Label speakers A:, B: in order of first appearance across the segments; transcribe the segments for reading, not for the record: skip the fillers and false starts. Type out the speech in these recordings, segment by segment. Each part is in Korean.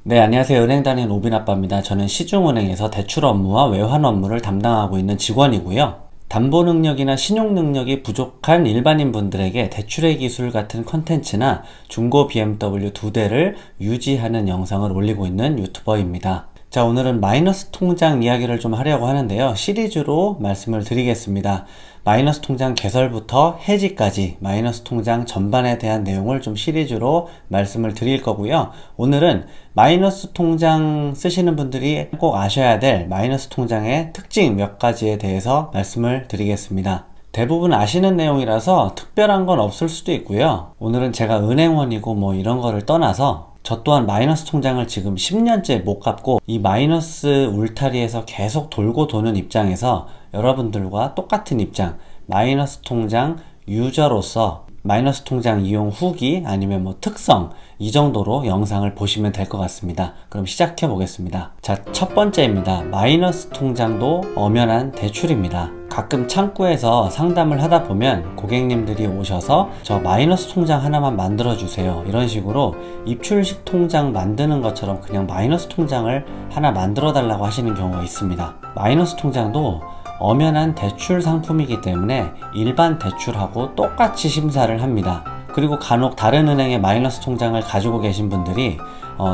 A: 네, 안녕하세요. 은행단인 오빈아빠입니다. 저는 시중은행에서 대출 업무와 외환 업무를 담당하고 있는 직원이고요. 담보 능력이나 신용 능력이 부족한 일반인 분들에게 대출의 기술 같은 컨텐츠나 중고 BMW 2대를 유지하는 영상을 올리고 있는 유튜버입니다. 자, 오늘은 마이너스 통장 이야기를 좀 하려고 하는데요. 시리즈로 말씀을 드리겠습니다. 마이너스 통장 개설부터 해지까지 마이너스 통장 전반에 대한 내용을 좀 시리즈로 말씀을 드릴 거고요. 오늘은 마이너스 통장 쓰시는 분들이 꼭 아셔야 될 마이너스 통장의 특징 몇 가지에 대해서 말씀을 드리겠습니다. 대부분 아시는 내용이라서 특별한 건 없을 수도 있고요. 오늘은 제가 은행원이고 뭐 이런 거를 떠나서 저 또한 마이너스 통장을 지금 10년째 못 갚고 이 마이너스 울타리에서 계속 돌고 도는 입장에서 여러분들과 똑같은 입장, 마이너스 통장 유저로서 마이너스 통장 이용 후기 아니면 뭐 특성 이 정도로 영상을 보시면 될 것 같습니다. 그럼 시작해 보겠습니다. 자, 첫 번째입니다. 마이너스 통장도 엄연한 대출입니다. 가끔 창구에서 상담을 하다 보면 고객님들이 오셔서 저 마이너스 통장 하나만 만들어 주세요, 이런 식으로 입출식 통장 만드는 것처럼 그냥 마이너스 통장을 하나 만들어 달라고 하시는 경우가 있습니다. 마이너스 통장도 엄연한 대출 상품이기 때문에 일반 대출하고 똑같이 심사를 합니다. 그리고 간혹 다른 은행의 마이너스 통장을 가지고 계신 분들이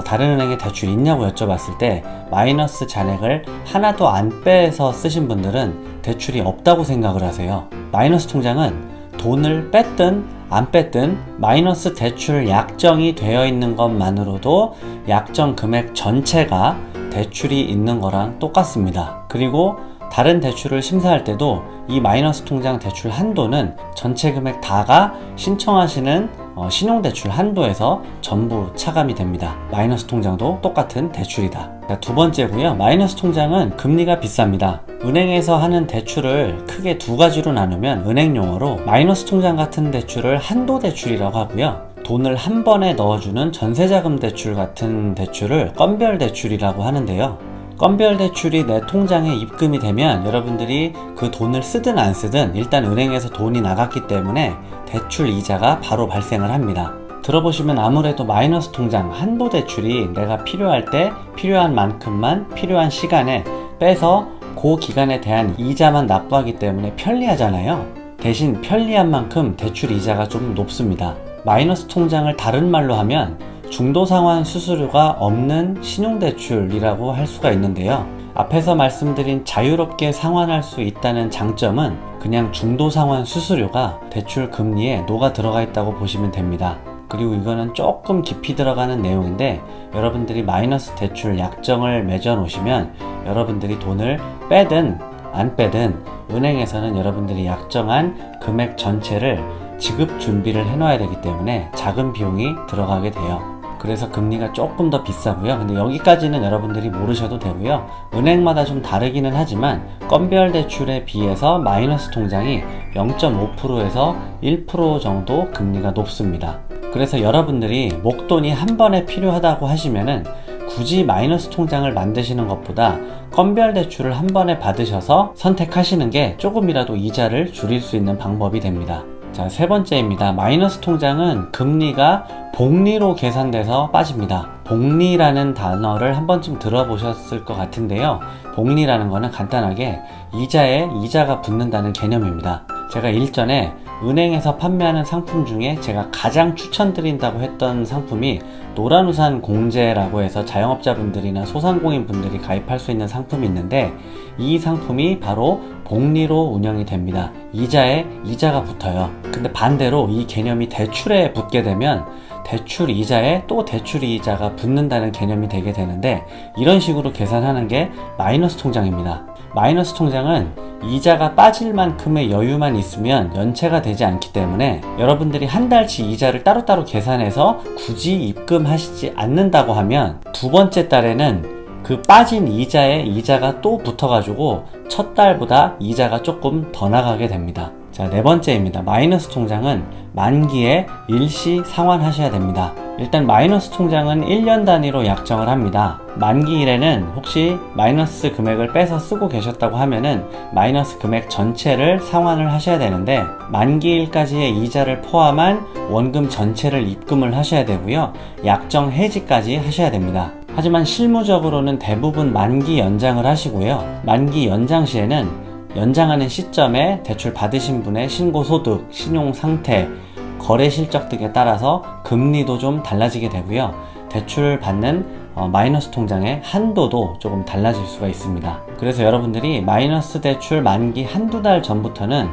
A: 다른 은행에 대출 있냐고 여쭤봤을 때 마이너스 잔액을 하나도 안 빼서 쓰신 분들은 대출이 없다고 생각을 하세요. 마이너스 통장은 돈을 뺐든 안 뺐든 마이너스 대출 약정이 되어 있는 것만으로도 약정 금액 전체가 대출이 있는 거랑 똑같습니다. 그리고 다른 대출을 심사할 때도 이 마이너스 통장 대출 한도는 전체 금액 다가 신청하시는 신용대출 한도에서 전부 차감이 됩니다. 마이너스 통장도 똑같은 대출이다. 자, 두 번째고요. 마이너스 통장은 금리가 비쌉니다. 은행에서 하는 대출을 크게 두 가지로 나누면 은행 용어로 마이너스 통장 같은 대출을 한도 대출이라고 하고요. 돈을 한 번에 넣어주는 전세자금 대출 같은 대출을 건별 대출이라고 하는데요. 건별 대출이 내 통장에 입금이 되면 여러분들이 그 돈을 쓰든 안 쓰든 일단 은행에서 돈이 나갔기 때문에 대출 이자가 바로 발생을 합니다. 들어보시면 아무래도 마이너스 통장 한도 대출이 내가 필요할 때 필요한 만큼만 필요한 시간에 빼서 그 기간에 대한 이자만 납부하기 때문에 편리하잖아요. 대신 편리한 만큼 대출 이자가 좀 높습니다. 마이너스 통장을 다른 말로 하면 중도상환 수수료가 없는 신용대출이라고 할 수가 있는데요. 앞에서 말씀드린 자유롭게 상환할 수 있다는 장점은 그냥 중도상환 수수료가 대출 금리에 녹아 들어가 있다고 보시면 됩니다. 그리고 이거는 조금 깊이 들어가는 내용인데 여러분들이 마이너스 대출 약정을 맺어 놓으시면 여러분들이 돈을 빼든 안 빼든 은행에서는 여러분들이 약정한 금액 전체를 지급 준비를 해 놔야 되기 때문에 작은 비용이 들어가게 돼요. 그래서 금리가 조금 더 비싸고요. 근데 여기까지는 여러분들이 모르셔도 되고요. 은행마다 좀 다르기는 하지만 건별 대출에 비해서 마이너스 통장이 0.5%에서 1% 정도 금리가 높습니다. 그래서 여러분들이 목돈이 한 번에 필요하다고 하시면은 굳이 마이너스 통장을 만드시는 것보다 건별 대출을 한 번에 받으셔서 선택하시는 게 조금이라도 이자를 줄일 수 있는 방법이 됩니다. 자, 세 번째입니다. 마이너스 통장은 금리가 복리로 계산돼서 빠집니다. 복리라는 단어를 한 번쯤 들어보셨을 것 같은데요. 복리라는 거는 간단하게 이자에 이자가 붙는다는 개념입니다. 제가 일전에 은행에서 판매하는 상품 중에 제가 가장 추천드린다고 했던 상품이 노란우산 공제라고 해서 자영업자분들이나 소상공인분들이 가입할 수 있는 상품이 있는데 이 상품이 바로 복리로 운영이 됩니다. 이자에 이자가 붙어요. 근데 반대로 이 개념이 대출에 붙게 되면 대출 이자에 또 대출 이자가 붙는다는 개념이 되게 되는데 이런 식으로 계산하는 게 마이너스 통장입니다. 마이너스 통장은 이자가 빠질 만큼의 여유만 있으면 연체가 되지 않기 때문에 여러분들이 한 달치 이자를 따로따로 계산해서 굳이 입금하시지 않는다고 하면 두 번째 달에는 그 빠진 이자에 이자가 또 붙어가지고 첫 달보다 이자가 조금 더 나가게 됩니다. 자, 네 번째입니다. 마이너스 통장은 만기에 일시 상환하셔야 됩니다. 일단 마이너스 통장은 1년 단위로 약정을 합니다. 만기일에는 혹시 마이너스 금액을 빼서 쓰고 계셨다고 하면은 마이너스 금액 전체를 상환을 하셔야 되는데 만기일까지의 이자를 포함한 원금 전체를 입금을 하셔야 되고요. 약정 해지까지 하셔야 됩니다. 하지만 실무적으로는 대부분 만기 연장을 하시고요. 만기 연장 시에는 연장하는 시점에 대출 받으신 분의 신고소득, 신용상태, 거래 실적 등에 따라서 금리도 좀 달라지게 되고요. 대출 받는 마이너스 통장의 한도도 조금 달라질 수가 있습니다. 그래서 여러분들이 마이너스 대출 만기 한두 달 전부터는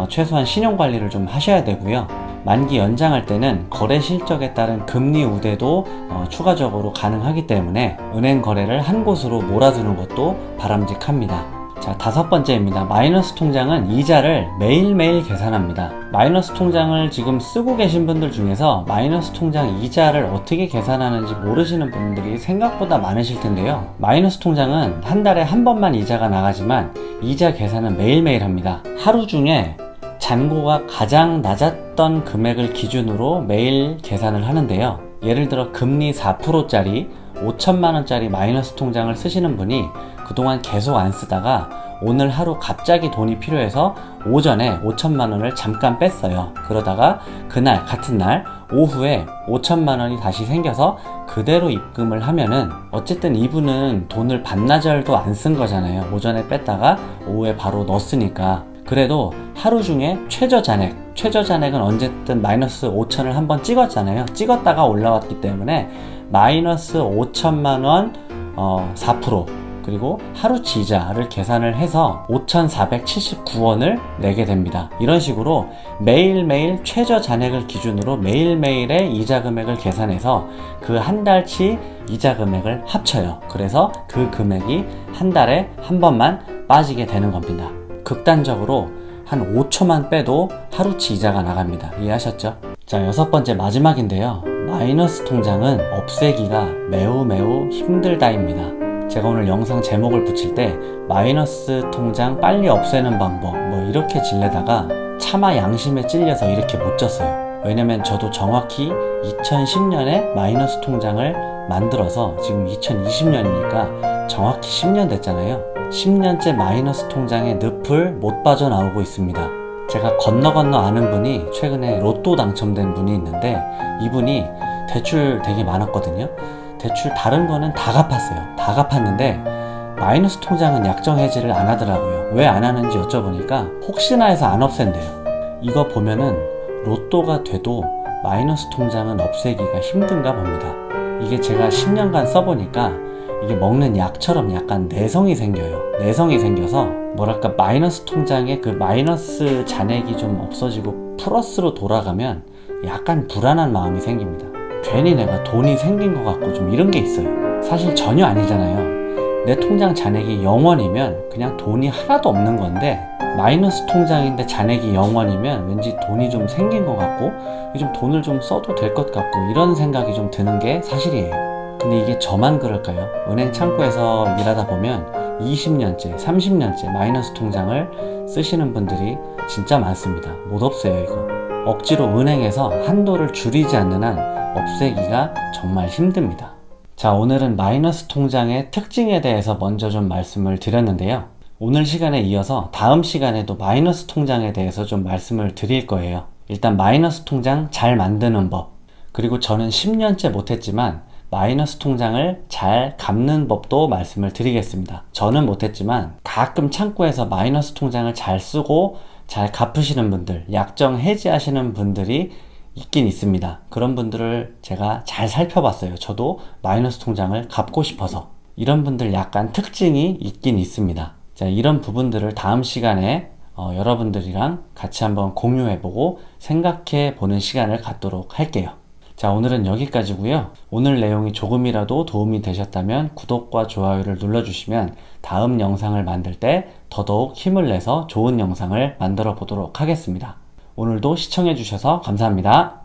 A: 최소한 신용관리를 좀 하셔야 되고요. 만기 연장할 때는 거래 실적에 따른 금리 우대도 추가적으로 가능하기 때문에 은행 거래를 한 곳으로 몰아두는 것도 바람직합니다. 자, 5번째입니다. 마이너스 통장은 이자를 매일매일 계산합니다. 마이너스 통장을 지금 쓰고 계신 분들 중에서 마이너스 통장 이자를 어떻게 계산하는지 모르시는 분들이 생각보다 많으실 텐데요. 마이너스 통장은 한 달에 한 번만 이자가 나가지만 이자 계산은 매일매일 합니다. 하루 중에 잔고가 가장 낮았던 금액을 기준으로 매일 계산을 하는데요. 예를 들어 금리 4%짜리 5천만원짜리 마이너스 통장을 쓰시는 분이 그동안 계속 안 쓰다가 오늘 하루 갑자기 돈이 필요해서 오전에 5천만원을 잠깐 뺐어요. 그러다가 그날 같은 날 오후에 5천만원이 다시 생겨서 그대로 입금을 하면은 어쨌든 이분은 돈을 반나절도 안 쓴 거잖아요. 오전에 뺐다가 오후에 바로 넣었으니까. 그래도 하루 중에 최저잔액은 언제든 마이너스 5천을 한번 찍었잖아요. 찍었다가 올라왔기 때문에 마이너스 5천만원 4% 그리고 하루치 이자를 계산을 해서 5,479원을 내게 됩니다. 이런 식으로 매일매일 최저 잔액을 기준으로 매일매일의 이자 금액을 계산해서 그 한 달치 이자 금액을 합쳐요. 그래서 그 금액이 한 달에 한 번만 빠지게 되는 겁니다. 극단적으로 한 5초만 빼도 하루치 이자가 나갑니다. 이해하셨죠? 자, 6번째 마지막인데요. 마이너스 통장은 없애기가 매우 힘들다입니다. 제가 오늘 영상 제목을 붙일 때 마이너스 통장 빨리 없애는 방법 이렇게 질레다가 차마 양심에 찔려서 이렇게 못 졌어요. 왜냐면 저도 정확히 2010년에 마이너스 통장을 만들어서 지금 2020년이니까 정확히 10년 됐잖아요. 10년째 마이너스 통장의 늪을 못 빠져나오고 있습니다. 제가 건너 아는 분이 최근에 로또 당첨된 분이 있는데 이분이 대출 되게 많았거든요. 대출 다른 거는 다 갚았어요. 다 갚았는데 마이너스 통장은 약정 해지를 안 하더라고요. 왜 안 하는지 여쭤보니까 혹시나 해서 안 없앤대요. 이거 보면은 로또가 돼도 마이너스 통장은 없애기가 힘든가 봅니다. 이게 제가 10년간 써보니까 이게 먹는 약처럼 약간 내성이 생겨요. 내성이 생겨서 뭐랄까 마이너스 통장에 그 마이너스 잔액이 좀 없어지고 플러스로 돌아가면 약간 불안한 마음이 생깁니다. 괜히 내가 돈이 생긴 것 같고 좀 이런 게 있어요. 사실 전혀 아니잖아요. 내 통장 잔액이 0원이면 그냥 돈이 하나도 없는 건데 마이너스 통장인데 잔액이 0원이면 왠지 돈이 좀 생긴 것 같고 좀 돈을 좀 써도 될 것 같고 이런 생각이 좀 드는 게 사실이에요. 근데 이게 저만 그럴까요? 은행 창구에서 일하다 보면 20년째, 30년째 마이너스 통장을 쓰시는 분들이 진짜 많습니다. 못 없애요, 이거. 억지로 은행에서 한도를 줄이지 않는 한 없애기가 정말 힘듭니다. 자, 오늘은 마이너스 통장의 특징에 대해서 먼저 좀 말씀을 드렸는데요. 오늘 시간에 이어서 다음 시간에도 마이너스 통장에 대해서 좀 말씀을 드릴 거예요. 일단 마이너스 통장 잘 만드는 법, 그리고 저는 10년째 못했지만 마이너스 통장을 잘 갚는 법도 말씀을 드리겠습니다. 저는 못했지만 가끔 창구에서 마이너스 통장을 잘 쓰고 잘 갚으시는 분들, 약정 해지하시는 분들이 있긴 있습니다. 그런 분들을 제가 잘 살펴봤어요. 저도 마이너스 통장을 갚고 싶어서. 이런 분들 약간 특징이 있긴 있습니다. 자, 이런 부분들을 다음 시간에 여러분들이랑 같이 한번 공유해보고 생각해보는 시간을 갖도록 할게요. 자, 오늘은 여기까지고요. 오늘 내용이 조금이라도 도움이 되셨다면 구독과 좋아요를 눌러주시면 다음 영상을 만들 때 더더욱 힘을 내서 좋은 영상을 만들어 보도록 하겠습니다. 오늘도 시청해주셔서 감사합니다.